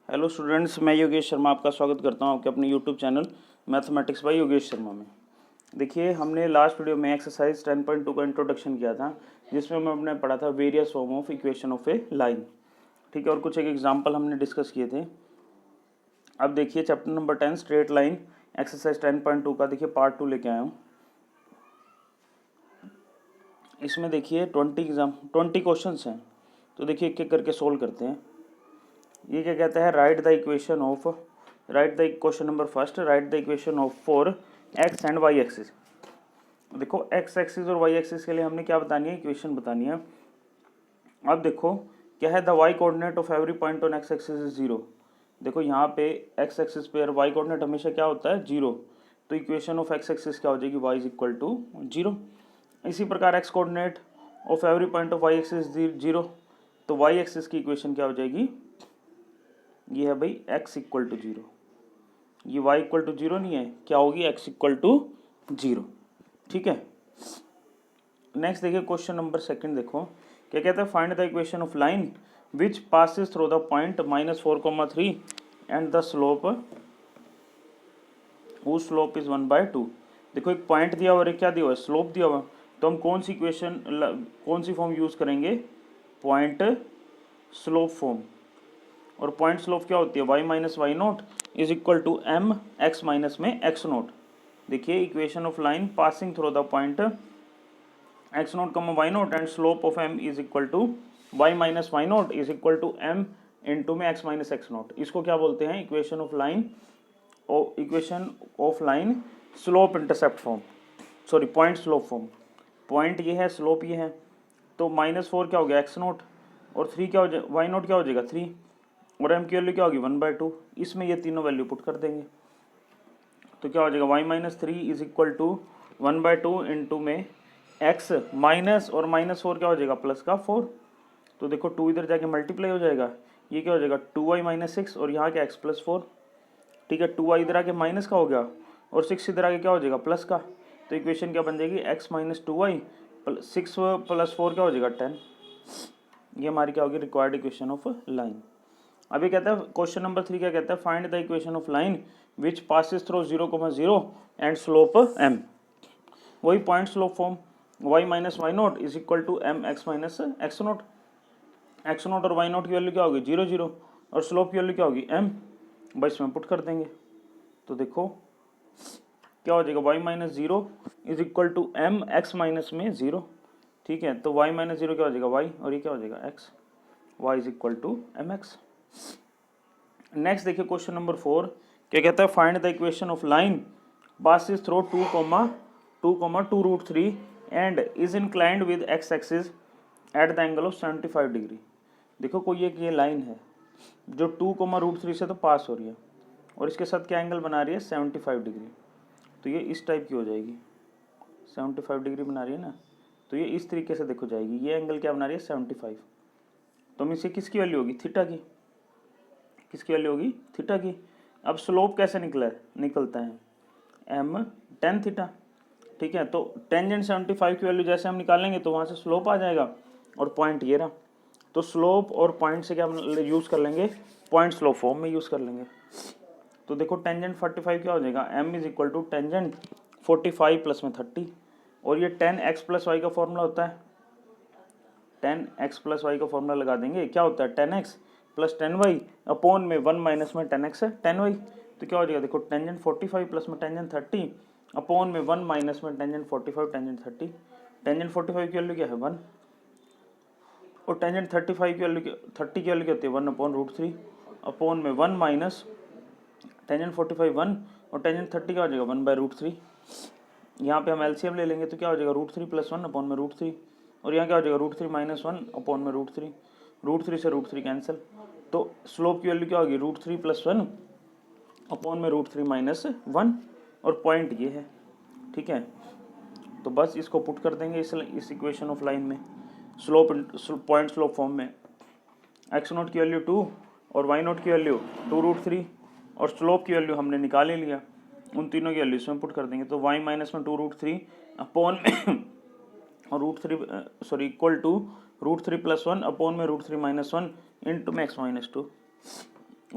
Hello students, मैं योगेश शर्मा आपका स्वागत करता हूं आपके अपने YouTube channel mathematics bye Yogesh Sharma में। देखिए, हमने लास्ट वीडियो में एक्सरसाइज 10.2 का इंट्रोडक्शन किया था, जिसमें हमने पढ़ा था various form of equation of a line. ठीक है, और कुछ एक एग्जाम्पल हमने डिस्कस किए थे। अब देखिए chapter number 10 straight line exercise 10.2 का देखिए पार्ट 2 लेके आया हूँ। इसमें देखिए 20 क्वेश्चन हैं, तो देखिए एक एक करके सोल्व करते हैं। ये क्या कहता है, write the question number first, write the equation of for x and y axis. देखो एक्स एक्सिस और वाई एक्सिस के लिए हमने क्या बतानी है, इक्वेशन बतानी है। अब देखो क्या है, the y coordinate of every point on x axis is 0। देखो यहाँ पे एक्स एक्सिस पे वाई कोऑर्डिनेट हमेशा क्या होता है, 0। तो इक्वेशन ऑफ एक्स एक्सिस क्या हो जाएगी, वाई इज इक्वल टू 0। इसी प्रकार x coordinate of every point of y axis 0, तो वाई एक्सिस की इक्वेशन क्या हो जाएगी, ये है भाई x इक्वल टू 0। ये y इक्वल टू 0 नहीं है, क्या होगी, x इक्वल टू 0। ठीक है, नेक्स्ट देखिए क्वेश्चन नंबर सेकंड। देखो क्या कहता है, find the equation of line which passes through the point -4,3 and the slope who slope is 1/2। देखो एक पॉइंट दिया हुआ है, क्या दिया हुआ है, स्लोप दिया हुआ है। तो हम कौन सी फॉर्म यूज करेंगे, पॉइंट स्लोप फॉर्म। और पॉइंट स्लोप क्या होती है, y minus y not is equal to m x minus में एक्स नोट। देखिए equation of line passing through the point x not comma y not and slope of m is equal to y minus y not is equal to m into में x minus x not. इसको क्या बोलते हैं, equation of line slope intercept form, sorry point slope form. Point ये है, slope ये है, तो -4 क्या हो गया एक्स नोट, और 3 क्या हो जाएगा, वाई नोट क्या हो जाएगा 3, और एम की वैल्यू क्या होगी 1/2। इसमें ये तीनों वैल्यू पुट कर देंगे, तो क्या हो जाएगा y-3 is equal to 1/2 into में x माइनस और -4 क्या हो जाएगा प्लस का 4। तो देखो 2 इधर जाके मल्टीप्लाई हो जाएगा, ये क्या हो जाएगा 2y-6 और यहाँ क्या x प्लस 4। ठीक है, 2y इधर आके माइनस का हो गया और 6 इधर आके क्या हो जाएगा प्लस का। तो इक्वेशन क्या बन जाएगी, x माइनस 2y 6 प्लस 4 क्या हो जाएगा 10। ये हमारी क्या होगी, रिक्वायर्ड इक्वेशन ऑफ लाइन। अभी कहता है क्वेश्चन नंबर 3 क्या कहता है, find the equation of line which passes through 0,0 and slope m। वही point slope form, y minus y not is equal to m x minus x not. X not और y not की value क्या होगी 0 0, और slope की value क्या होगी m। बस इसमें पुट कर देंगे, तो देखो क्या हो जाएगा, y minus 0 is equal to m x minus में 0। ठीक है, तो y माइनस 0 क्या हो जाएगा y, और ये क्या हो जाएगा x, y is equal to m x. Next देखिए क्वेश्चन नंबर 4 क्या कहता है, find the equation of line passes through 2,2 and is inclined with x axis at the angle of 75 degree. देखो कोई एक ये लाइन है जो 2,3 से तो पास हो रही है, और इसके साथ क्या एंगल बना रही है 75 डिग्री। तो ये इस टाइप की हो जाएगी, 75 डिग्री बना रही है ना, तो ये इस तरीके से देखो जाएगी। ये एंगल क्या बना रही है 75, तो हम इसे किसकी वैल्यू होगी, थीटा की, किसकी वैल्यू होगी थीटा की। अब स्लोप कैसे निकलता है m tan थीटा। ठीक है, तो टेंजेंट 75 की वैल्यू जैसे हम निकालेंगे तो वहाँ से स्लोप आ जाएगा, और पॉइंट ये रहा। तो स्लोप और पॉइंट से क्या यूज़ कर लेंगे, पॉइंट स्लोप फॉर्म में यूज़ कर लेंगे। तो देखो टेंजेंट 45 क्या हो जाएगा, m is equal to tangent 45 plus में 30, और ये 10x प्लस वाई का फॉर्मूला होता है। 10x प्लस वाई का फॉर्मूला लगा देंगे, क्या होता है 10x प्लस 10y अपॉन में 1 माइनस में 10x है 10y। तो क्या हो जाएगा, देखो टेंजेंट 45 प्लस में टेंजेंट 30 अपॉन में 1 माइनस में टेंजेंट 45 टेंजेंट 30। टेंजेंट 45 की वैल्यू क्या है 1, और टेंजेंट 35 की वैल्यू 30 की वैल्यू क्या होती है 1/√3 अपॉन में 1 माइनस टेंजेंट 45 1 और टेंजेंट 30 क्या हो जाएगा 1/√3। यहाँ पे हम एलसीएम ले लेंगे तो क्या हो जाएगा √3 प्लस 1 अपॉन में √3, और यहाँ क्या हो जाएगा √3 माइनस 1 अपॉन में √3, √3 से √3 कैंसिल। तो स्लोप की वैल्यू क्या होगी √3 प्लस 1 अपॉन में √3 माइनस 1, और पॉइंट ये है। ठीक है, तो बस इसको पुट कर देंगे इस इक्वेशन ऑफ लाइन में, पॉइंट स्लोप फॉर्म में। एक्स नोट की वैल्यू 2 और वाई नोट की वैल्यू 2√3, और स्लोप की वैल्यू हमने निकाल ही लिया, उन तीनों की वैल्यू इसमें पुट कर देंगे। तो y माइनस में 2√3 अपॉन में इक्वल टू √3 प्लस 1 अपॉन में √3 माइनस 1 इंटू में x माइनस 2,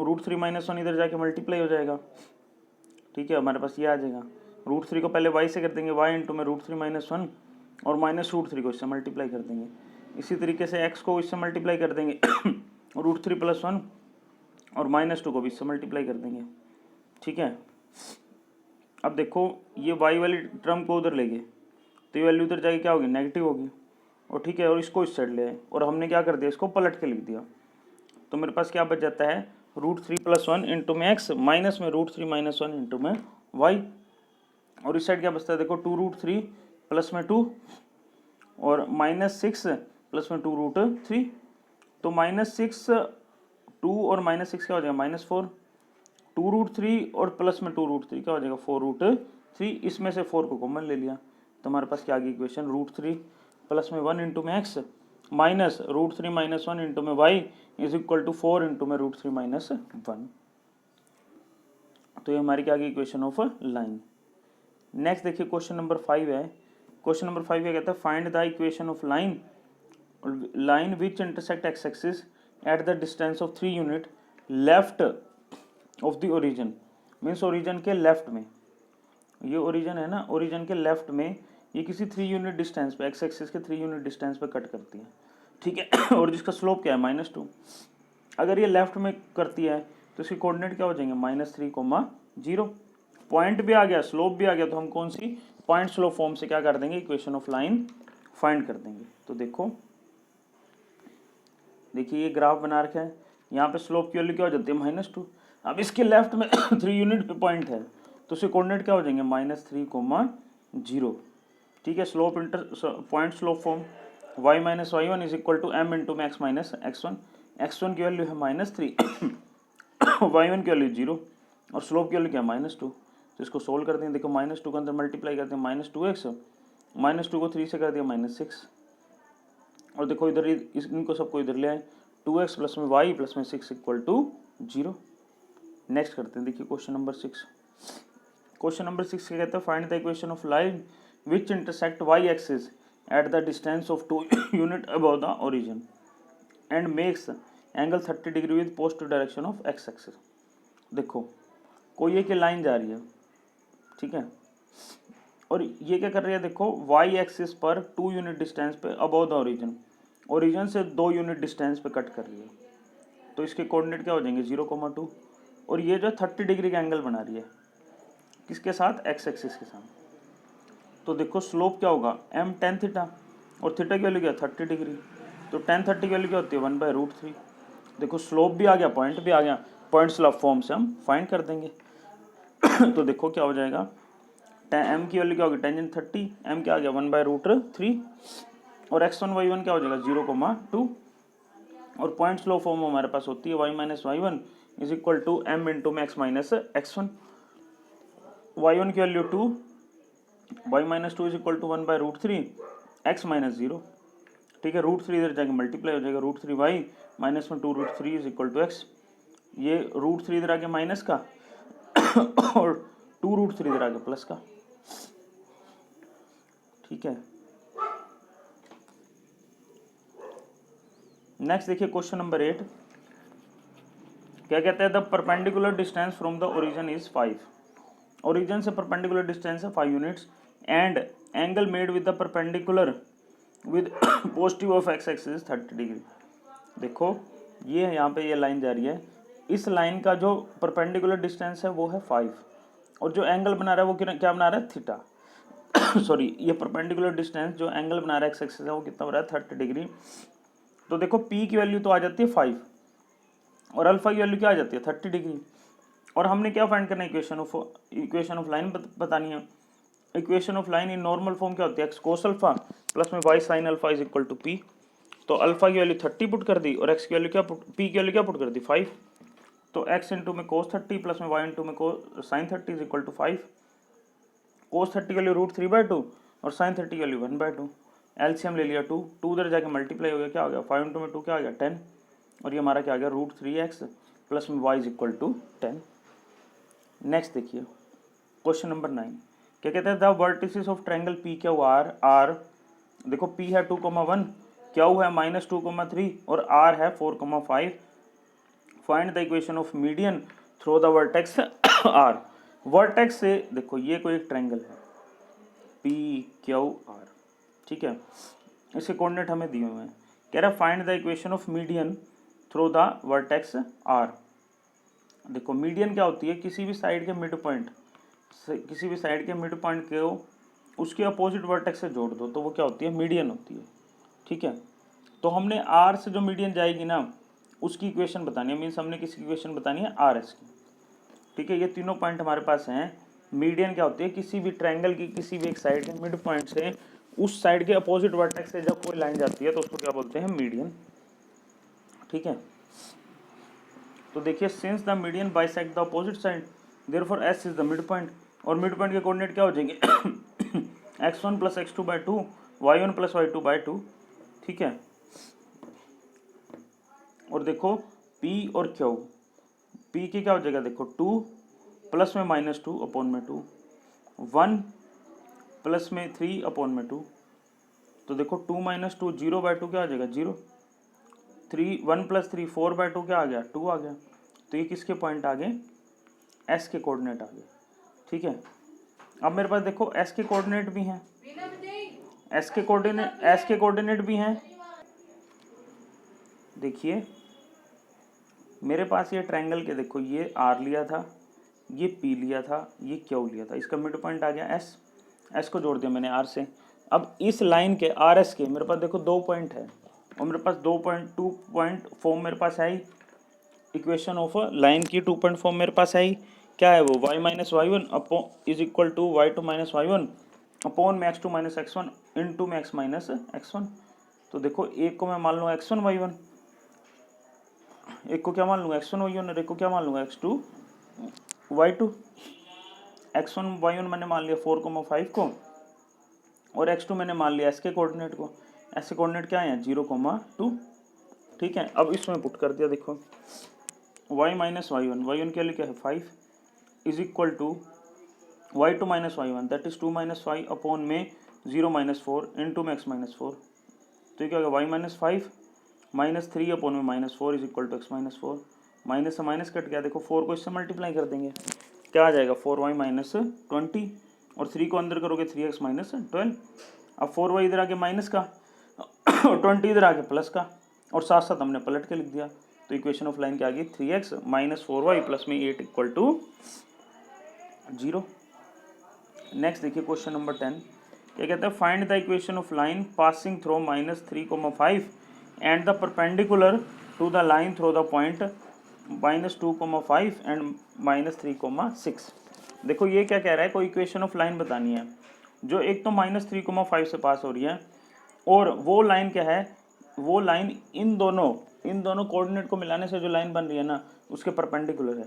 √3 - 1 इधर जाके मल्टीप्लाई हो जाएगा, ठीक है, हमारे पास ये आ जाएगा। √3 को पहले y से कर देंगे, y इंटू में √3 - 1 और माइनस √3 को इससे मल्टीप्लाई कर देंगे। इसी तरीके से x को इससे मल्टीप्लाई कर देंगे √3 + 1 और -2 को भी इससे मल्टीप्लाई कर देंगे, ठीक है। अब देखो ये y वाली टर्म को उधर ले गए तो ये वैल्यू उधर जाके क्या होगी, नेगेटिव होगी, और ठीक है, और इसको इस साइड ले आए और हमने क्या कर दिया, इसको पलट के लिख दिया। तो मेरे पास क्या बच जाता है, √3 + 1 इंटू में x माइनस में √3 - 1 इंटू में y, और इस साइड क्या बचता है, देखो 2√3 प्लस में 2 और -6 प्लस में 2√3, तो -6 2 और -6 क्या हो जाएगा, -4, 2√3 और प्लस में 2√3 क्या हो जाएगा, 4√3, इसमें से 4 को कॉमन ले लिया, तो हमारे पास क्या आ गई इक्वेशन, √3 प्लस में 1 इंटू में x माइनस √3 - 1 इंटू में y is equal to 4 into में √3 - 1। तो ये हमारी क्या आ गई, इक्वेशन ऑफ लाइन। नेक्स्ट देखिए क्वेश्चन नंबर 5 है। क्वेश्चन नंबर 5 क्या कहता है, find the equation of line which intersect x axis at the distance of 3 unit left of the origin, means origin के लेफ्ट में, ये ओरिजिन है ना, ओरिजिन के लेफ्ट में ये किसी 3 यूनिट डिस्टेंस पे, एक्स एक्सिस के 3 यूनिट डिस्टेंस पे कट करती है, ठीक है और जिसका स्लोप क्या है, -2। अगर ये लेफ्ट में करती है तो इसके कोऑर्डिनेट क्या हो जाएंगे, -3, 0। पॉइंट भी आ गया, स्लोप भी आ गया, तो हम कौन सी पॉइंट स्लोप फॉर्म से क्या कर देंगे, इक्वेशन ऑफ लाइन फाइंड कर देंगे। तो देखो, देखिए ये ग्राफ बना रखा है, यहाँ पे स्लोप की वैल्यू क्या हो जाती है, -2। अब इसके लेफ्ट में 3 यूनिट पे पॉइंट है तो उसके कोऑर्डिनेट क्या हो जाएंगे, -3, 0, ठीक है। Slope inter point slope form y - y1 is equal to m into में x - x1, x1 की वैल्यू है -3 y1 की वैल्यू 0 और स्लोप की वैल्यू क्या है, -2। तो इसको सोल्व कर दें, देखो -2 के अंदर मल्टीप्लाई करते हैं, -2x, -2 को 3 से कर दिया -6, और देखो इधर इनको सबको इधर ले आए, 2x प्लस में y प्लस में 6 इक्वल टू 0। नेक्स्ट करते हैं, देखिए क्वेश्चन नंबर 6। क्वेश्चन नंबर 6 क्या कहता है, find the equation of line which intersect y axis at the distance of 2 unit above the origin and makes angle 30 degree with positive direction of x axis. देखो कोई एक line जा रही है, ठीक है, और ये क्या कर रही है, देखो y एक्सिस पर 2 यूनिट डिस्टेंस पे अबव द ओरिजिन, ओरिजिन से 2 यूनिट डिस्टेंस पे कट कर रही है, तो इसके कोऑर्डिनेट क्या हो जाएंगे, 0, 2, और ये जो 30 डिग्री का एंगल बना रही है किसके साथ, x एक्सिस के साथ। तो देखो स्लोप क्या होगा, m tan थीटा, और थीटा की वैल्यू क्या, 30 डिग्री, तो tan 30 की वैल्यू क्या होती है, 1/√3। देखो स्लोप भी आ गया, पॉइंट भी आ गया, पॉइंट स्लोप फॉर्म से हम फाइंड कर देंगे तो देखो क्या हो जाएगा, m की वैल्यू क्या होगी, टेंजेंट 30, m क्या आ गया, 1/√3, और x1 y1 क्या हो जाएगा, 0, 2, और पॉइंट स्लोप फॉर्म हमारे पास होती है y - y1 is equal to m into में x - x1, y1 की value 2, y - 2 is equal to 1/√3, x - 0, ठीक है, √3 इधर जाके मल्टीप्लाई हो जाएगा, √3y माइनस में 2√3 इज इक्वल टू x, ये √3 इधर आके माइनस का और 2√3 इधर आके प्लस का, ठीक है। नेक्स्ट देखिए क्वेश्चन नंबर 8 क्या कहते हैं, the perpendicular distance from the origin is 5, origin से परपेंडिकुलर डिस्टेंस है 5 units and angle made with the perpendicular with positive of x axis 30 degree. देखो ये यहाँ पे ये लाइन जा रही है, इस लाइन का जो परपेंडिकुलर डिस्टेंस है वो है 5, और जो एंगल बना रहा है वो क्या बना रहा है, थीटा सॉरी, ये परपेंडिकुलर डिस्टेंस जो एंगल बना रहा है x एक्सिस है वो कितना हो रहा है, 30 डिग्री। तो देखो p की वैल्यू तो आ जाती है 5 और अल्फा की वैल्यू क्या आ जाती है, 30 डिग्री, और हमने क्या फाइंड करना है, इक्वेशन ऑफ लाइन बतानी है। Equation of line in normal form क्या होती है, एक्स कोस अल्फा प्लस में y sine alpha is equal to p. तो अल्फा की वैल्यू 30 पुट कर दी और एक्स की वैल्यू क्या पी की वैल्यू क्या पुट कर दी, 5। तो एक्स इंटू में कोस 30 प्लस में वाई इंटू में साइन 30 इज इक्वल टू 5। कोस 30 की वैल्यू √3/2 और साइन 30 की वैल्यू 1/2। एलसीएम ले लिया 2 उधर जाके मल्टीप्लाई हो गया, क्या हो गया, 5 इंटू में 2 क्या आ गया, 10, और ये हमारा क्या आ गया, √3x प्लस में y is equal to 10। Next देखिए क्वेश्चन नंबर 9 क्या कहते हैं, the vertices of triangle P Q R, देखो p है 2,1, क्यू है -2,3 और r है 4,5 find the equation of median through the vertex R. Vertex से देखो ये कोई एक ट्रायंगल है पी क्यू आर, ठीक है, इसके कोऑर्डिनेट हमें दिए हुए हैं। कह रहा है find the equation of median through the vertex R. देखो मीडियन क्या होती है, किसी भी साइड के मिड पॉइंट, किसी भी साइड के मिड पॉइंट को उसके अपोजिट वर्टेक्स से जोड़ दो तो वो क्या होती है, मीडियन होती है, ठीक है। तो हमने आर से जो मीडियन जाएगी ना उसकी इक्वेशन बतानी है, मीन्स हमने किसकी इक्वेशन बतानी है, आर एस की, ठीक है। ये तीनों पॉइंट हमारे पास हैं। मीडियन क्या होती है, किसी भी ट्रायंगल की किसी भी एक साइड के मिड पॉइंट से उस साइड के अपोजिट वर्टेक्स से जब कोई लाइन जाती है तो उसको क्या बोलते हैं, मीडियन, ठीक है। तो देखिए since the median bisect the opposite side therefore S is the mid point, और मिड पॉइंट के कोऑर्डिनेट क्या हो जाएंगे x1 plus x2 by 2, y1 plus y2 by 2, ठीक है। और देखो P और Q, P की क्या हो जाएगा, देखो 2 प्लस में -2 अपॉन में 2, 1 प्लस में 3 अपॉन में 2, तो देखो 2 माइनस 2 0 बाई 2 क्या आ जाएगा 0, 3 1 प्लस 3 4 बाई 2 क्या आ गया 2 आ गया। तो ये किसके पॉइंट आ गए, S के कोऑर्डिनेट आ गए, ठीक है। अब मेरे पास देखो S के कोऑर्डिनेट भी हैं, S के कोऑर्डिनेट भी हैं। देखिए मेरे पास ये ट्रायंगल के देखो ये R लिया था, ये P लिया था, ये Q लिया था, इसका मिड पॉइंट आ गया S को जोड़ दिया मैंने R से। अब इस लाइन के RS के मेरे पास देखो 2 पॉइंट है और मेरे पास 2 पॉइंट फॉर्म मेरे पास आई, इक्वेशन ऑफ लाइन की 2 पॉइंट फॉर्म मेरे पास आई, क्या है वो y minus y one upon is equal to y2 minus y one upon में x2 माइनस x1 इंटू में x माइनस x1। तो देखो एक को मैं मान लूँगा x1 y1, एक को क्या मान लूँगा x1 y1 और एक को क्या मान लूँगा x2 y2। x1 y1 मैंने मान लिया 4,5 को और x2 मैंने मान लिया s के कोऑर्डिनेट को, s के कोऑर्डिनेट क्या है 0,2, ठीक है। अब इसमें पुट कर दिया, देखो y माइनस y1 के लिए क्या है 5 is equal to y2 minus y1 that is 2 minus 5 upon में 0 माइनस 4 इंटू में x माइनस 4। तो ये क्या होगा y माइनस 5 माइनस 3 अपॉन में minus 4 is equal to x minus 4, minus से माइनस कट गया, देखो 4 को इससे मल्टीप्लाई कर देंगे, क्या आ जाएगा 4y माइनस 20 और 3 को अंदर करोगे 3x माइनस 12। अब 4y इधर आके माइनस का 20 इधर आके प्लस का, और साथ साथ हमने पलट के लिख दिया। तो इक्वेशन ऑफ लाइन क्या आ गई 3x माइनस 4y प्लस में 8 इक्वल टू 0। नेक्स्ट देखिए क्वेश्चन नंबर 10 क्या कहता है, find the equation of line passing through -3,5 and the perpendicular to the line through the point -2,5 and -3,6। देखो ये क्या कह रहा है, कोई इक्वेशन ऑफ लाइन बतानी है जो एक तो -3,5 से पास हो रही है और वो लाइन क्या है, वो लाइन इन दोनों कोऑर्डिनेट को मिलाने से जो लाइन बन रही है ना उसके परपेंडिकुलर है।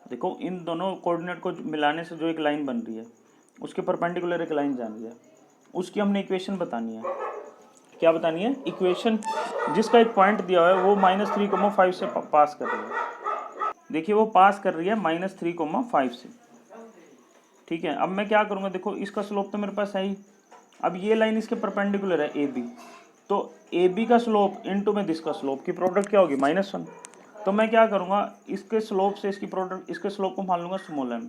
देखो इन दोनों कोऑर्डिनेट को मिलाने से जो एक लाइन बन रही है उसके परपेंडिकुलर एक लाइन जान रही है, उसकी हमने इक्वेशन बतानी है। क्या बतानी है, इक्वेशन जिसका एक पॉइंट दिया हुआ है वो -3,5 से पास कर रही है। देखिए वो पास कर रही है -3,5 से, ठीक है। अब मैं क्या करूँगा, देखो इसका स्लोप तो मेरे पास है ही, अब ये लाइन इसके परपेंडिकुलर है AB, तो AB का स्लोप इनटू में दिस का स्लोप की प्रोडक्ट क्या होगी -1। तो मैं क्या करूँगा, इसके स्लोप से इसकी प्रोडक्ट, इसके स्लोप को मान लूँगा स्मॉल m,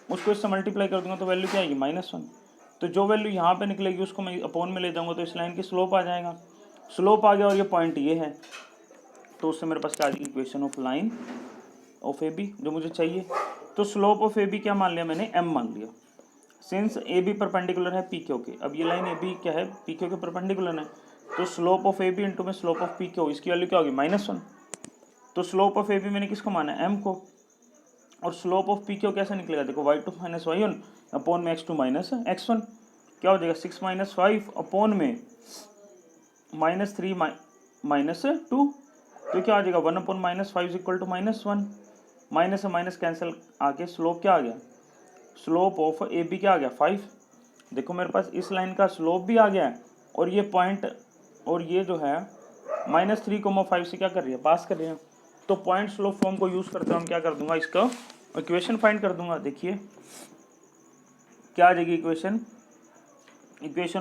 उसको इससे मल्टीप्लाई कर दूंगा तो वैल्यू क्या आएगी -1। तो जो वैल्यू यहाँ पे निकलेगी उसको मैं अपॉन में ले जाऊँगा तो इस लाइन की स्लोप आ जाएगा, स्लोप आ गया और ये पॉइंट ये है, तो उससे मेरे पास क्या आ जाएगी equation of line of AB जो मुझे चाहिए। तो स्लोप ऑफ AB क्या मान लिया मैंने, m मान लिया, सिंस AB परपेंडिकुलर है PQ के। अब ये लाइन AB क्या है, PQ के परपेंडिकुलर है, तो स्लोप ऑफ AB इंटू में स्लोप ऑफ PQ, इसकी वैल्यू क्या होगी -1। तो स्लोप ऑफ AB मैंने किसको माना है, m को, और स्लोप ऑफ PQ कैसे निकलेगा, देखो y2 माइनस y1 अपॉन में x2 माइनस x1, क्या हो जाएगा 6 माइनस 5 अपॉन में -3 माइनस 2, तो क्या आ जाएगा 1 अपॉन -5 इक्वल टू -1, माइनस से माइनस कैंसिल आके स्लोप क्या आ गया, स्लोप ऑफ AB क्या आ गया 5। देखो मेरे पास इस लाइन का स्लोप भी आ गया है और ये पॉइंट और ये जो है -3,5 से क्या कर रही है, पास कर रही है। तो पॉइंट स्लोप फॉर्म को यूज करते हम क्या कर दूंगा, इसका इक्वेशन फाइंड कर दूंगा। देखिए क्या आ जाएगी इक्वेशन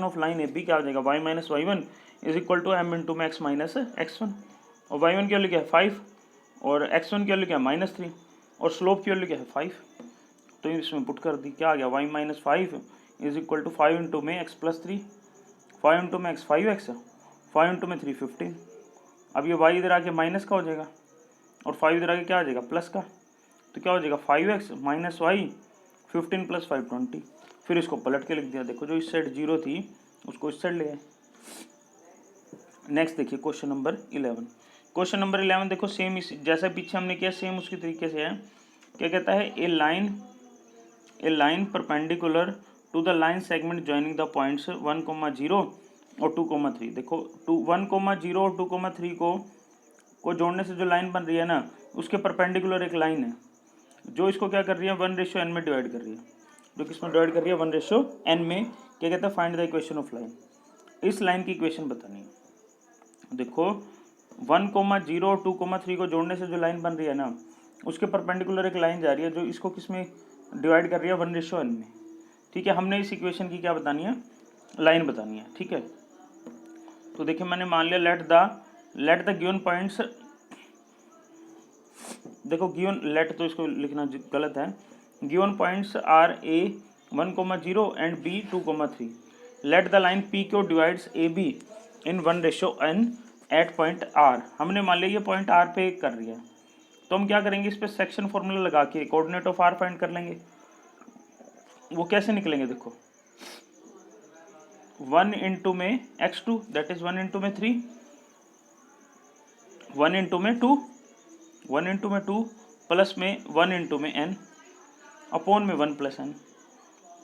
ऑफ लाइन AB क्या आ जाएगा, y minus y one is equal to m into में x माइनस x1, और y1 क्या लिखा है 5 और x1 की वैल्यू क्या है -3 और स्लोप की वैल्यू क्या है 5। तो इसमें पुट कर दी, क्या आ गया y minus 5 is equal to 5 into में x प्लस 3, 5 इंटू में x 5x, 5 इंटू में 3 15। अब ये y इधर आके माइनस का हो जाएगा और 5 इधर आके क्या आ जाएगा प्लस का, तो क्या हो जाएगा 5x माइनस वाई 15 प्लस 5 20। फिर इसको पलट के लिख दिया, देखो जो इस साइड 0 थी उसको इस साइड ले आए। नेक्स्ट देखिए क्वेश्चन नंबर 11। क्वेश्चन नंबर 11 देखो सेम इस जैसा पीछे हमने किया सेम उसके तरीके से है। क्या कहता है, a line perpendicular to the line segment joining the points 1,0 और 2,3। देखो 1,0 और 2,3 को जोड़ने से जो लाइन बन रही है ना, उसके परपेंडिकुलर एक लाइन है जो इसको क्या कर रही है 1:n में डिवाइड कर रही है, जो किसमें डिवाइड कर रही है 1:n में। क्या कहता है, find the equation of line. इस लाइन की इक्वेशन बतानी है। देखो 1,0 और 2,3 को जोड़ने से जो लाइन बन रही है ना, उसके परपेंडिकुलर एक लाइन जा रही है जो इसको किसमें डिवाइड कर रही है 1:n में। ठीक है, हमने इस इक्वेशन की क्या बतानी है, लाइन बतानी है। ठीक है, तो देखिए मैंने मान लिया लेट द गिवन पॉइंट्स, देखो गिवन लेट तो इसको लिखना गलत है, given points are A 1,0 and B 2,3। Let the line P Q divides A B in 1:n at point R. हमने मान लिया ये पॉइंट आर पे कर रही है, तो हम क्या करेंगे, इस पे सेक्शन फॉर्मूला लगा के कोऑर्डिनेट ऑफ आर फाइंड कर लेंगे। वो कैसे निकलेंगे, देखो 1 इंटू में x2 दैट इज 1 इंटू में 3, 1 इंटू में 2, 1 इंटू में 2 प्लस में 1 इंटू में n अपॉन में 1 प्लस n।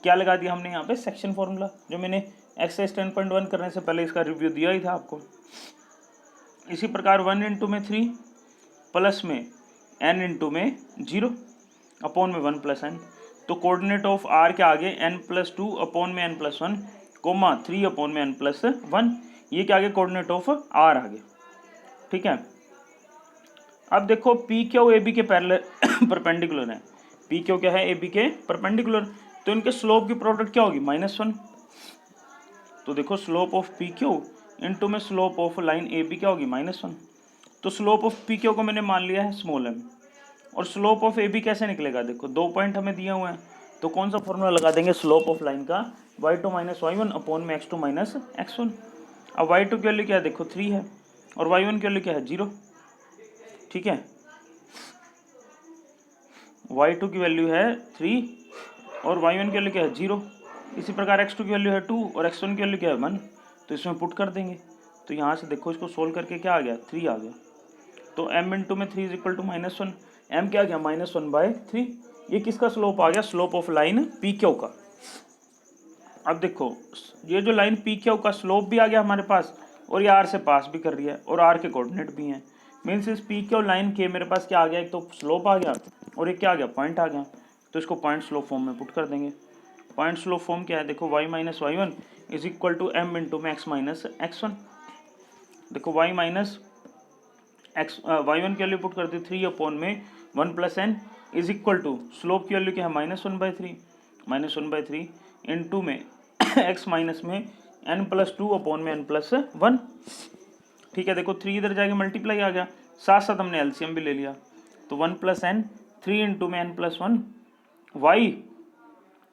क्या लगा दिया हमने यहाँ पे सेक्शन फॉर्मूला, जो मैंने एक्सरसाइज 10.1 करने से पहले इसका रिव्यू दिया ही था आपको। इसी प्रकार 1 इंटू में 3 प्लस में n इंटू में 0 अपॉन में 1 प्लस n। तो कोऑर्डिनेट ऑफ r के आगे n+2 अपॉन में n+1 कोमा 3 अपॉन में n+1, ये क्या आगे कोऑर्डिनेट ऑफ r आ गया। ठीक है, अब देखो पी क्यू ए बी के पैरेलल परपेंडिकुलर है, पी क्यू क्या है ए बी के परपेंडिकुलर, तो इनके स्लोप की प्रोडक्ट क्या होगी -1। तो देखो slope of P Q into में slope of line A B क्या होगी -1। तो स्लोप ऑफ पी क्यू को मैंने मान लिया है स्मॉल m, और स्लोप ऑफ ए बी कैसे निकलेगा, देखो 2 पॉइंट हमें दिए हुए हैं, तो कौन सा फॉर्मूला लगा देंगे स्लोप ऑफ लाइन का, y2 माइनस y1 अपॉन में x2 माइनस x1। अब y2 की वैल्यू क्या है, देखो 3 है, और y1 की वैल्यू क्या है 0। ठीक है, y2 की वैल्यू है 3 और y1 की वैल्यू क्या है 0। इसी प्रकार x2 की वैल्यू है 2 और x1 की वैल्यू क्या है 1, तो इसमें पुट कर देंगे। तो यहाँ से देखो इसको सोल्व करके क्या आ गया 3 आ गया, तो m इंटू में 3 इज इक्वल टू -1, m क्या आ गया -1/3। ये किसका स्लोप आ गया, slope of line P Q का। अब देखो ये जो लाइन पी क्यू का स्लोप भी आ गया हमारे पास, और ये आर से पास भी कर रही है, और आर के कोऑर्डिनेट भी हैं। मीन्स इस पी क्यू लाइन के मेरे पास क्या आ गया, एक तो स्लोप आ गया और एक क्या आ गया पॉइंट आ गया। तो इसको पॉइंट स्लोप फॉर्म में पुट कर देंगे। पॉइंट स्लोप फॉर्म क्या है, देखो y minus y1 is equal to m into में x माइनस x1। देखो y माइनस एक्स y1 की वैल्यू पुट कर दी 3 अपॉन में 1 plus n is equal to slope की वैल्यू क्या है -1/3 इंटू में x माइनस में n+2 अपॉन में n+1। ठीक है, देखो 3 इधर जाके मल्टीप्लाई आ गया, साथ साथ हमने एलसीएम भी ले लिया, तो 1 प्लस n 3 इंटू में n+1, y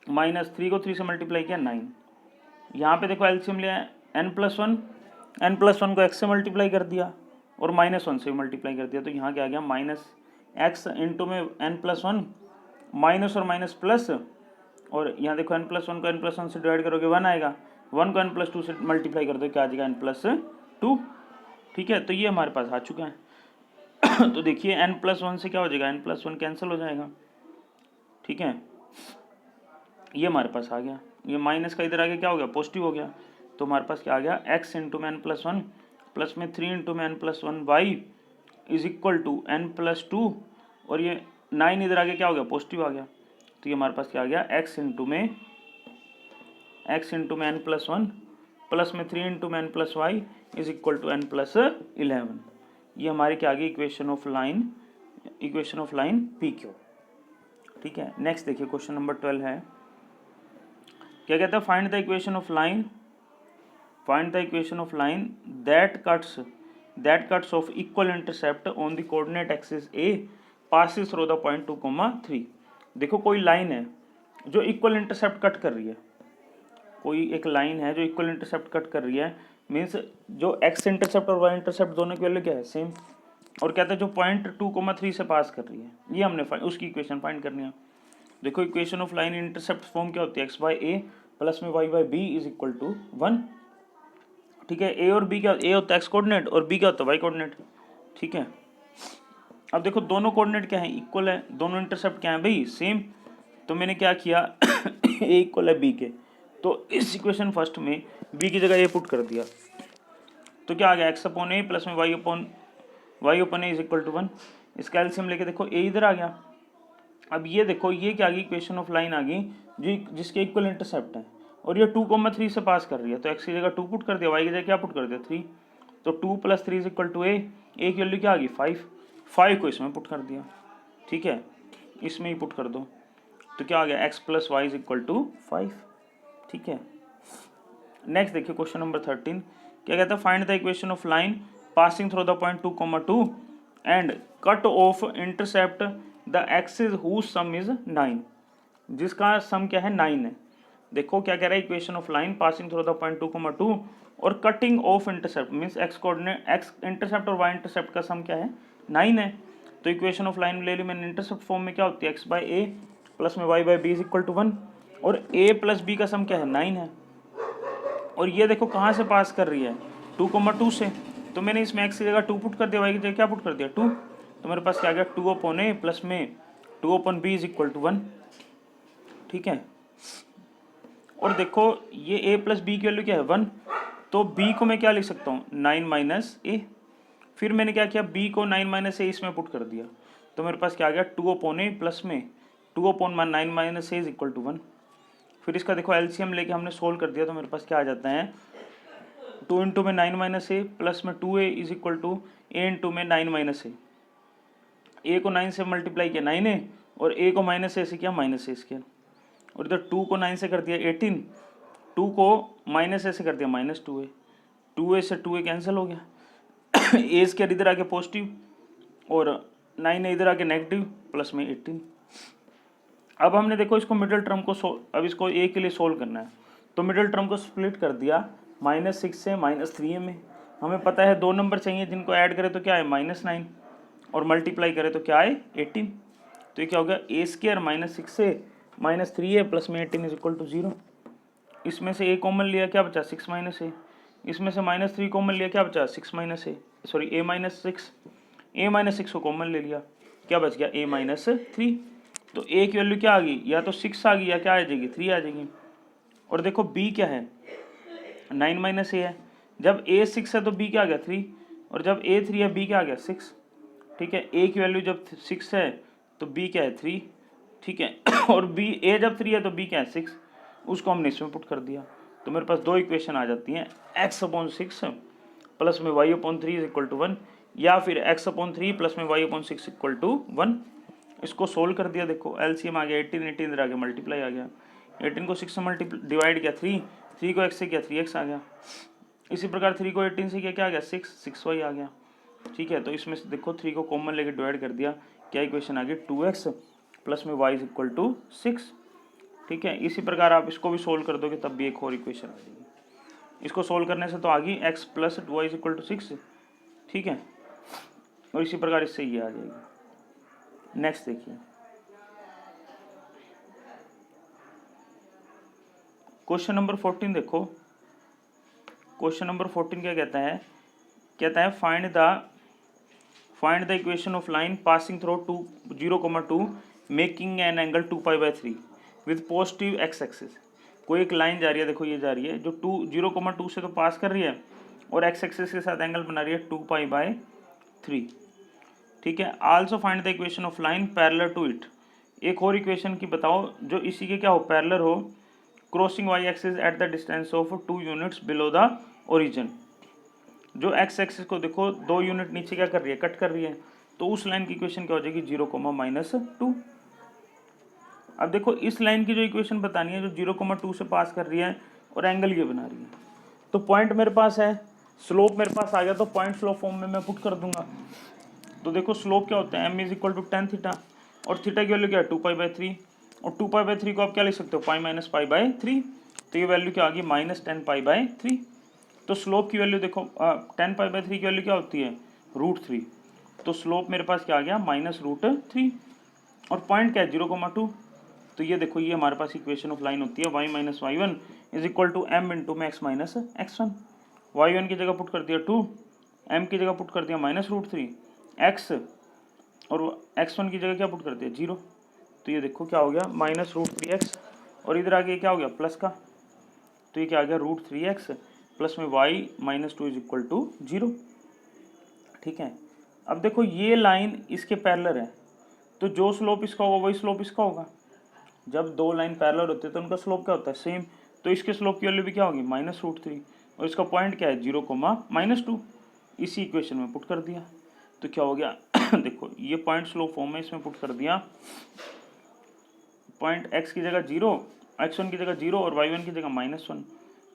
-3 को 3 से मल्टीप्लाई किया 9। यहाँ पे देखो एलसीएम लिया n+1 को x से मल्टीप्लाई कर दिया और -1 से मल्टीप्लाई कर दिया, तो यहाँ क्या आ गया -x इंटू में n+1 माइनस और माइनस प्लस, और यहाँ देखो n+1 को n+1 से डिवाइड करोगे 1 आएगा, 1 को n+2 से मल्टीप्लाई कर दो क्या आ जाएगा n+2। ठीक है, तो ये हमारे पास आ चुका है। तो देखिए n+1 से क्या हो जाएगा, n+1 कैंसिल हो जाएगा। ठीक है, ये हमारे पास आ गया, ये माइनस का इधर आगे क्या हो गया पॉजिटिव हो गया, तो हमारे पास क्या आ गया x इंटू में n+1 प्लस में 3 इंटू में n+1 y is equal to n+2, और ये 9 इधर आगे क्या हो गया पॉजिटिव आ गया, तो ये हमारे पास क्या आ गया x इंटू में n+1 प्लस में 3 इंटू में n+y is equal to n+11। ये हमारी क्या आ गई equation of line P Q. ठीक है, नेक्स्ट देखिए क्वेश्चन नंबर 12 है, क्या कहता है find the equation of line that cuts that cuts of equal intercept on the coordinate axis A passes through the point 2,3। देखो कोई लाइन है जो इक्वल इंटरसेप्ट कट कर रही है, कोई एक लाइन है जो इक्वल इंटरसेप्ट कट कर रही है, मीन्स जो एक्स इंटरसेप्ट और वाई इंटरसेप्ट दोनों की वैल्यू क्या है, सेम। और कहते हैं जो पॉइंट 2,3 से पास कर रही है, ये हमने उसकी इक्वेशन फाइंड करनी है। देखो equation of line intercept form क्या होती है, एक्स बाई ए प्लस में y by b is equal to 1। ठीक है, ए और बी क्या, ए होता है एक्स कोऑर्डिनेट और बी क्या होता है वाई कोऑर्डिनेट। ठीक है, अब देखो दोनों कोऑर्डिनेट क्या है, इक्वल है, दोनों इंटरसेप्ट क्या है भाई, सेम। तो मैंने क्या किया ए इक्वल है बी के, तो इस इक्वेशन फर्स्ट में बी की जगह ए पुट कर दिया, तो क्या आ गया, एक्स अपॉन ए प्लस में y upon a is equal to 1। इसका एलसीएम लेके देखो ए इधर आ गया। अब ये देखो ये क्या आ गई, इक्वेशन ऑफ लाइन आ गई जो जिसके इक्वल इंटरसेप्ट है और ये 2,3 से पास कर रही है, तो एक्स की जगह 2 पुट कर दिया, वाई की जगह क्या पुट कर दिया 3। तो 2 + 3 इज इक्वल टू ए की वैल्यू क्या आ गई 5 को इसमें पुट कर दिया। ठीक है, इसमें ही पुट कर दो, तो क्या आ गया x plus y is equal to 5। ठीक है, नेक्स्ट देखिए क्वेश्चन नंबर 13 क्या कहता है, find the equation of line passing through the point 2,2 and cut off intercept the axis whose sum is 9, जिसका सम क्या है 9 है। देखो क्या कह रहा है, equation of line passing through the point 2,2 और cutting of intercept means x coordinate, x intercept और वाई इंटरसेप्ट का सम क्या है 9 है। तो इक्वेशन ऑफ लाइन ले ली मैंने, इंटरसेप्ट फॉर्म में क्या होती है, एक्स बाई ए प्लस में y by b is equal to 1 और ए प्लस बी का सम क्या है 9 है। और ये देखो कहाँ से पास कर रही है 2,2 से, तो मैंने इसमें एक्स की जगह 2 पुट कर दिया, वाई की जगह क्या पुट कर दिया 2, तो मेरे पास क्या आ गया 2 अपॉन ए प्लस में 2 upon b is equal to 1। ठीक है, और देखो ये ए प्लस बी की वैल्यू क्या है 1, तो बी को मैं क्या लिख सकता हूँ 9 माइनस ए। फिर मैंने क्या किया, बी को 9 माइनस ए इसमें पुट कर दिया, तो मेरे पास क्या आ गया 2 अपॉन ए प्लस में 2 upon 9 minus a is equal to 1। फिर इसका देखो एलसीएम लेके हमने सोल्व कर दिया, तो मेरे पास क्या आ जाता है 2 इंटू में 9 माइनस ए प्लस में 2a is equal to a into में 9 माइनस ए को 9 से मल्टीप्लाई किया 9a और a को माइनस ए से किया माइनस ए स्क्वायर, और इधर 2 को 9 से कर दिया 18, 2 को माइनस ए से कर दिया माइनस 2a, 2a से 2a कैंसिल हो गया ए स्क्वायर इधर आके पॉजिटिव और 9a इधर आके नेगेटिव प्लस में 18। अब हमने देखो इसको मिडिल टर्म को अब इसको ए के लिए सोल्व करना है, तो मिडिल टर्म को स्प्लिट कर दिया -6 से -3a में। हमें पता है 2 नंबर चाहिए जिनको ऐड करें तो क्या है -9 और मल्टीप्लाई करें तो क्या है 18, तो ये क्या हो गया ए स्क्वायर -6 से -3a प्लस में 18 इज इक्वल टू 0। इसमें से a कॉमन लिया क्या बचा 6 माइनस ए, इसमें से -3 कॉमन लिया क्या बचा 6 minus A, sorry a minus 6 को कॉमन ले लिया क्या बच गया a-3। तो a की वैल्यू क्या आ गई, या तो 6 आ गई या क्या आ जाएगी 3 आ जाएगी। और देखो b क्या है 9 माइनस ए है, जब a 6 है तो b क्या आ गया 3, और जब a 3 है b क्या आ गया 6। ठीक है, a की वैल्यू जब 6 है तो b क्या है 3। ठीक है और b a जब 3 है तो b क्या है 6, उसको हमने इसमें पुट कर दिया, तो मेरे पास 2 इक्वेशन आ जाती हैं, x/6 प्लस में y/3 इज इक्वल टू 1 या फिर x/3 प्लस में y/6 इक्वल टू 1। इसको सोल्व कर दिया, देखो एलसीएम आ गया 18 इधर आ गया मल्टीप्लाई आ गया, 18 को 6 से डिवाइड किया 3 को x से किया 3x आ गया, इसी प्रकार 3 को 18 से किया क्या आ गया 6y आ गया। ठीक है, तो इसमें से देखो 3 को कॉमन लेके डिवाइड कर दिया, क्या इक्वेशन आ गई 2x प्लस में y इज इक्वल टू 6। ठीक है, इसी प्रकार आप इसको भी सोल्व कर दोगे तब भी एक और इक्वेशन आ जाएगी। इसको सोल्व करने से तो आ गई x plus 2y is equal to 6। ठीक है, और इसी प्रकार इससे ये आ जाएगी। नेक्स्ट देखिए क्वेश्चन नंबर 14, देखो क्वेश्चन नंबर 14 क्या कहता है find the equation of line passing through 0,2 making an angle 2π/3 with positive x axis. कोई एक लाइन जा रही है, देखो ये जा रही है जो 0,2 से तो पास कर रही है और x एक्सिस के साथ एंगल बना रही है 2π/3। ठीक है, also find the equation of line parallel to it. एक और इक्वेशन की बताओ जो इसी के क्या हो पैरेलल हो, crossing y axis at the distance of 2 units below the origin. जो x एक्सिस को देखो 2 यूनिट नीचे क्या कर रही है कट कर रही है, तो उस लाइन की इक्वेशन क्या हो जाएगी 0,-2। अब देखो इस लाइन की जो इक्वेशन बतानी है जो 0,2 से पास कर रही है और एंगल ये बना रही है, तो पॉइंट मेरे पास है स्लोप मेरे पास आ गया तो पॉइंट स्लोप फॉर्म में मैं पुट कर दूंगा। तो देखो स्लोप क्या होता है, m is equal to tan theta, और थीटा की वैल्यू क्या है 2π/3, और 2π/3 को आप क्या लिख सकते हो, पाई माइनस π/3, तो ये वैल्यू क्या आ गई -10π/3। तो स्लोप की वैल्यू देखो 10π/3 की वैल्यू क्या होती है √3, तो स्लोप मेरे पास क्या आ गया -√3, और पॉइंट क्या है 0,2। तो ये देखो ये हमारे पास इक्वेशन ऑफ लाइन होती है y minus y1 is equal to m into में x माइनस x1। y1 की जगह पुट कर दिया 2, m की जगह पुट कर दिया -√3, x और x1 की जगह क्या पुट कर दिया 0। तो ये देखो क्या हो गया -√3x, और इधर आगे क्या हो गया प्लस का, तो ये क्या आ गया √3x प्लस में y minus 2 is equal to 0। ठीक है, अब देखो ये लाइन इसके पैरेलल है, तो जो स्लोप इसका होगा वही स्लोप इसका होगा। जब दो लाइन पैरेलल होते हैं तो उनका स्लोप क्या होता है सेम, तो इसके स्लोप की वैल्यू भी क्या होगी -√3, और इसका पॉइंट क्या है 0,-2, इसी इक्वेशन में पुट कर दिया। तो क्या हो गया देखो ये पॉइंट स्लोप फॉर्म में इसमें पुट कर दिया, पॉइंट x की जगह 0, x1 की जगह 0 और y1 की जगह -1,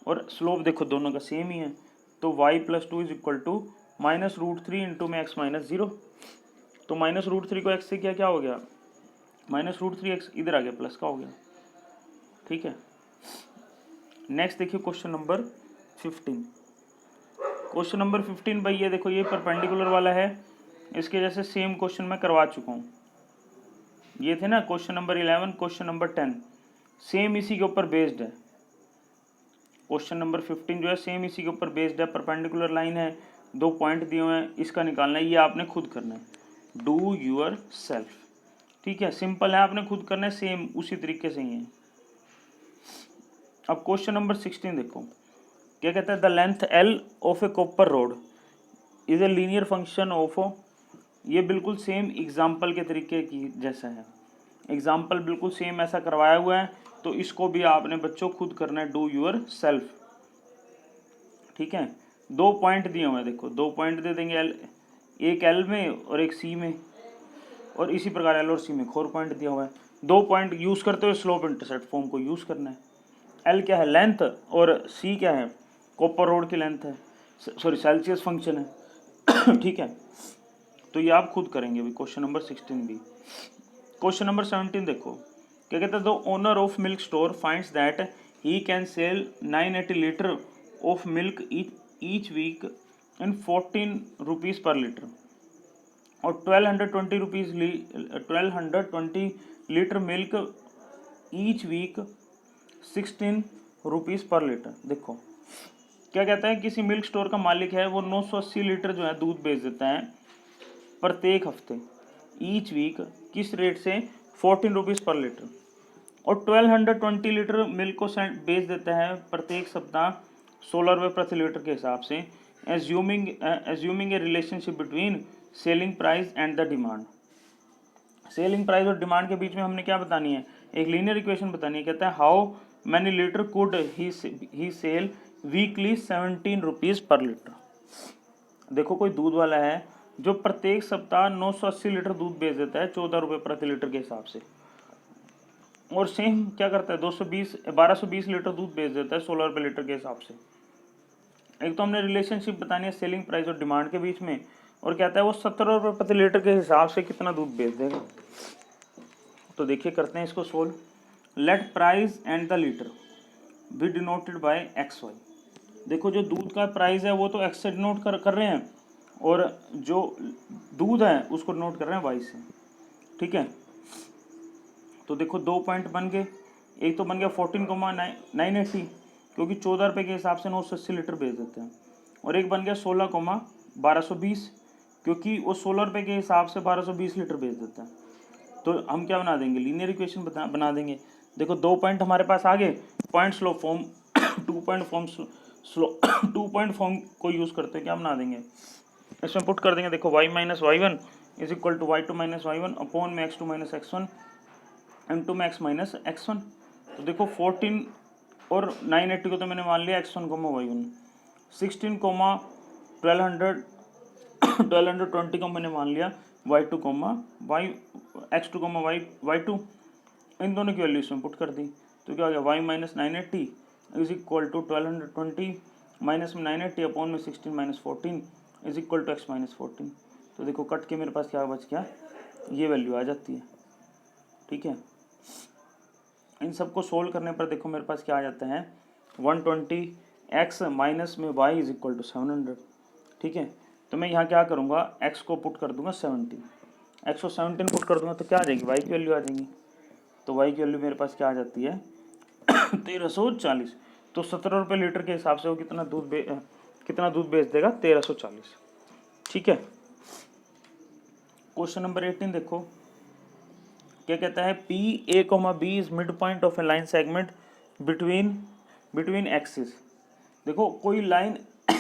और स्लोप देखो दोनों का सेम ही है, तो y plus 2 is equal to -√3 into में x माइनस 0। तो -√3 को x से किया क्या हो गया -√3x, इधर आ गया प्लस का हो गया। ठीक है, नेक्स्ट देखिए क्वेश्चन नंबर 15। क्वेश्चन नंबर 15 भाई ये देखो ये परपेंडिकुलर वाला है, इसके जैसे सेम क्वेश्चन मैं करवा चुका हूँ। ये थे ना question number 11, question number 10 same इसी के ऊपर बेस्ड है। क्वेश्चन नंबर 15 जो है सेम इसी के ऊपर बेस्ड है, परपेंडिकुलर लाइन है, दो पॉइंट दिए हुए हैं, इसका निकालना है, ये आपने खुद करना है, डू यूर सेल्फ। ठीक है, सिंपल है, आपने खुद करना है, सेम उसी तरीके से ही है। अब क्वेश्चन नंबर 16 देखो क्या कहता है, the length L of A copper road is a linear function of, ये बिल्कुल सेम एग्जाम्पल के तरीके की जैसा है, एग्जाम्पल बिल्कुल सेम ऐसा करवाया हुआ है, तो इसको भी आपने बच्चों खुद करना है, डू यूर सेल्फ। ठीक है, दो पॉइंट दिए हुए हैं, देखो दो पॉइंट दे देंगे एल, एक एल में और एक सी में, और इसी प्रकार एल और सी में एक और पॉइंट दिया हुआ है। दो पॉइंट यूज करते हुए स्लोप इंटरसेप्ट फॉर्म को यूज करना है। एल क्या है लेंथ, और सी क्या है कॉपर रोड की लेंथ है, सॉरी सेल्सियस फंक्शन है। ठीक है, तो ये आप खुद करेंगे भी, क्वेश्चन नंबर 16 भी। क्वेश्चन नंबर 17 देखो क्या कहता है, the owner of milk store finds that he can sell 980 litre of milk each week in 14 rupees per litre, और 1220 litre milk each week 16 rupees per litre. देखो क्या कहता है, किसी मिल्क स्टोर का मालिक है, वो 980 लीटर जो है दूध बेच देता है प्रत्येक हफ्ते, ईच वीक किस रेट से 14 रुपीज़ पर लीटर, और 1220 लीटर मिल्क को बेच देता है प्रत्येक सप्ताह 16 रुपये प्रति लीटर के हिसाब से, assuming A relationship between selling price and the demand. Selling price और डिमांड के बीच में हमने क्या बतानी है, एक लीनियर इक्वेशन बतानी है। कहता है how many litre could he sell weekly 17 rupees per litre. देखो कोई दूध वाला है जो प्रत्येक सप्ताह 980 लीटर दूध बेच देता है 14 रुपये प्रति लीटर के हिसाब से, और सेम क्या करता है 1220 लीटर दूध बेच देता है 16 रुपये लीटर के हिसाब से। एक तो हमने रिलेशनशिप बतानी है सेलिंग प्राइस और डिमांड के बीच में, और कहता है वो 17 रुपये प्रति लीटर के हिसाब से कितना दूध बेच देगा। तो देखिए करते हैं इसको solve. Let price and the litre be denoted by x y. देखो जो दूध का प्राइस है वो तो एक्स से डिनोट कर रहे हैं, और जो दूध है उसको नोट कर रहे हैं वाई से। ठीक है, तो देखो दो पॉइंट बन गए, एक तो बन गया 14,980 क्योंकि 14 रुपये के हिसाब से 980 लीटर बेच देते हैं, और एक बन गया 16,1220 क्योंकि वो 16 रुपये के हिसाब से 1220 लीटर बेच देते हैं। तो हम क्या बना देंगे, लीनियर इक्वेशन बना देंगे। देखो दो पॉइंट हमारे पास आ गए, point slow form two point form को यूज़ करते क्या बना देंगे, इसमें पुट कर देंगे। देखो y minus y1 is equal to y2 minus y1 upon में x2 माइनस x1 m2 में x माइनस x1। तो देखो 14 और 980 को तो मैंने मान लिया x1 y1, 16 1220 को मैंने मान लिया y2 x2 y2, इन दोनों की वैल्यू इसमें पुट कर दी। तो क्या हो गया y minus 980 is equal to 1220 minus में 980 अपॉन में 16 minus 14 is equal to x minus 14। तो देखो कट के मेरे पास क्या बच गया, ये वैल्यू आ जाती है। ठीक है, इन सबको सोल्व करने पर देखो मेरे पास क्या आ जाता है 120 एक्स माइनस में वाई इज इक्वल टू 700। ठीक है, तो मैं यहाँ क्या करूँगा, एक्स को पुट कर दूंगा 17, एक्स को 17 पुट कर दूंगा तो क्या आ जाएगी, वाई की वैल्यू आ जाएगी। तो वाई की वैल्यू मेरे पास क्या आ जाती है 1340। तो 17 रुपये लीटर के हिसाब से वो कितना दूध बेच देगा, 1340। ठीक है, क्वेश्चन नंबर 18 देखो क्या कहता है, P A comma B is mid point of a line segment between axis. देखो कोई लाइन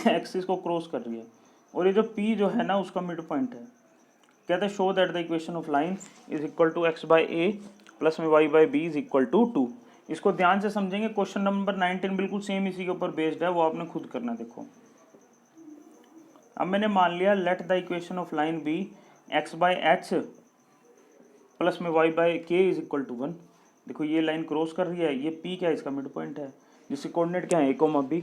एक्सिस को क्रॉस कर रही है और ये जो पी जो है ना उसका मिड पॉइंट है। कहते हैं show that the equation of line is equal to x by a plus में y by b is equal to 2। इसको ध्यान से समझेंगे, क्वेश्चन नंबर 19 बिल्कुल सेम इसी के ऊपर बेस्ड है, वो आपने खुद करना। देखो अब मैंने मान लिया let the equation of line be x by h plus में y by k is equal to 1। देखो ये लाइन क्रॉस कर रही है, ये पी क्या है, इसका मिड पॉइंट है, जिसके कोऑर्डिनेट क्या है, ए कोमा बी।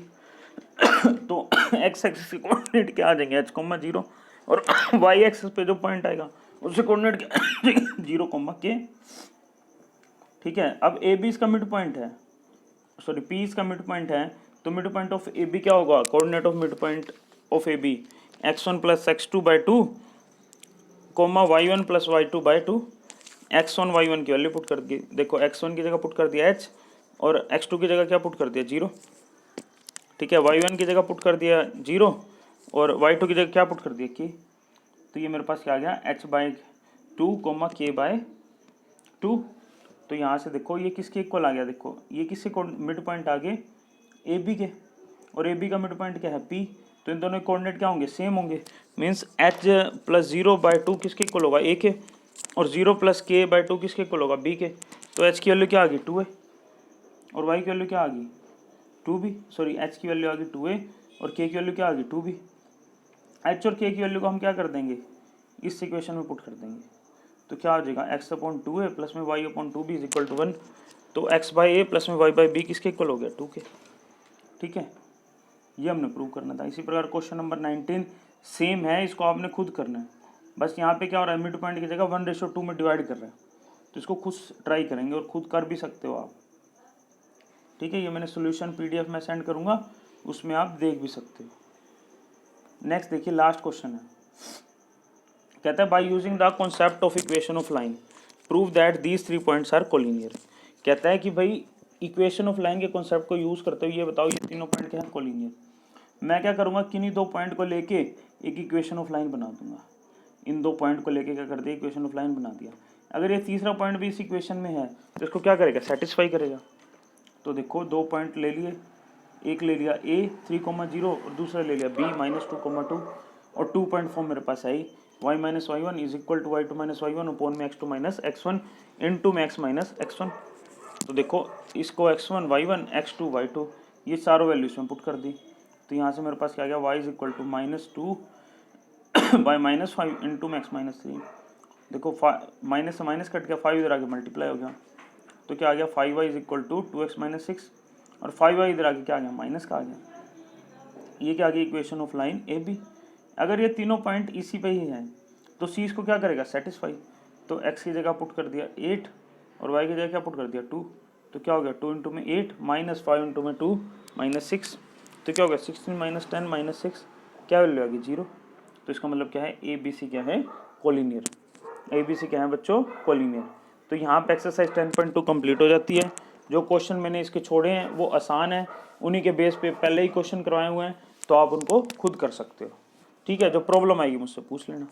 तो एक्स एक्सिस के कोऑर्डिनेट क्या आ जाएंगे, एच कोमा 0, और वाई एक्सिस पे जो पॉइंट आएगा उससे कोऑर्डिनेट क्या 0 कोमा के। ठीक है, अब ए बी इसका मिड पॉइंट है, सॉरी पी इसका मिड पॉइंट है, तो mid point of A B क्या होगा, coordinate of mid point of A B x1 plus x2 by 2 comma y1 plus y2 by 2। x1 y1 की value put कर दी, देखो x1 की जगह पुट कर दिया h और x2 की जगह क्या पुट कर दिया 0। ठीक है, y1 की जगह पुट कर दिया 0 और y2 की जगह क्या पुट कर दिया k। तो ये मेरे पास क्या आ गया h by 2 comma k by 2। तो यहाँ से देखो ये किसके इक्वल आ गया, देखो ये किसके मिड पॉइंट आ गए ए बी के, और ए बी का मिड पॉइंट क्या है पी। तो इन दोनों कोऑर्डिनेट क्या होंगे, सेम होंगे। मीन्स एच प्लस 0 बाई 2 किसके इक्वल होगा, ए के, और 0 प्लस के बाई 2 किसके इक्वल होगा, बी के। तो एच की वैल्यू क्या आ गई 2a और वाई की वैल्यू क्या आ गई 2b, सॉरी एच की वैल्यू आ गई 2a और के की वैल्यू क्या आ गई 2b। एच और के की वैल्यू को हम क्या कर देंगे, इस इक्वेशन में पुट कर देंगे। तो क्या हो जाएगा x अपॉन 2a प्लस में y upon 2b is equal to 1। तो x बाई ए प्लस में y बाई बी किसके इक्वल हो गया 2 के। ठीक है, ये हमने प्रूव करना था। इसी प्रकार क्वेश्चन नंबर 19 सेम है, इसको आपने खुद करना है। बस यहाँ पे क्या हो रहा है, मिड पॉइंट की जगह 1:2 में डिवाइड कर रहे हैं, तो इसको खुद ट्राई करेंगे और खुद कर भी सकते हो आप। ठीक है, ये मैंने सोल्यूशन PDF में सेंड करूँगा, उसमें आप देख भी सकते हो। नेक्स्ट देखिए, लास्ट क्वेश्चन है, कहता है by using the concept of equation of line prove that these 3 points are collinear. कहता है कि भाई इक्वेशन ऑफ लाइन के कॉन्सेप्ट को यूज़ करते हुए ये बताओ ये तीनों पॉइंट क्या है, कोलिनियर। मैं क्या करूँगा, किन्हीं 2 पॉइंट को लेके एक इक्वेशन ऑफ लाइन बना दूंगा। इन 2 पॉइंट को लेके क्या कर दिया, इक्वेशन ऑफ लाइन बना दिया। अगर ये तीसरा पॉइंट भी इस इक्वेशन में है तो इसको क्या करेगा, सेटिस्फाई करेगा। तो देखो 2 पॉइंट ले लिए, एक ले लिया a 3,0 और दूसरा ले लिया b -2,2 और 2 पॉइंट फॉर्म मेरे पास आई y minus y1 is equal to y2 minus y1 upon में x2 माइनस x1 इनटू में x माइनस x1। तो देखो इसको x1 y1 x2 y2 ये चारों वैल्यूज में पुट कर दी। तो यहाँ से मेरे पास क्या गया y is equal to -2 by -5 into में x माइनस 3। देखो माइनस से माइनस कट गया, 5 इधर आगे मल्टीप्लाई हो गया, तो क्या आ गया 5y is equal to 2x minus 6 और 5y इधर आगे क्या आ गया माइनस का आ गया। ये क्या आ गया equation of line A B. अगर ये तीनों पॉइंट इसी पे ही हैं तो सी इसको क्या करेगा, सेटिस्फाई। तो x की जगह पुट कर दिया 8 और y की जगह क्या पुट कर दिया 2। तो क्या हो गया 2 इंटू में 8 माइनस 5 इंटू में 2 माइनस 6। तो क्या हो गया 16 माइनस 10 माइनस 6, क्या वैल्यू आ गई 0। तो इसका मतलब क्या है ए बी सी क्या है, कोलिनियर। ए बी सी क्या है बच्चों, कोलिनियर। तो यहाँ पे एक्सरसाइज 10.2 कंप्लीट हो जाती है। जो क्वेश्चन मैंने इसके छोड़े हैं वो आसान है, उन्हीं के बेस पे पहले ही क्वेश्चन करवाए हुए हैं, तो आप उनको खुद कर सकते हो। ठीक है, जो प्रॉब्लम आएगी मुझसे पूछ लेना।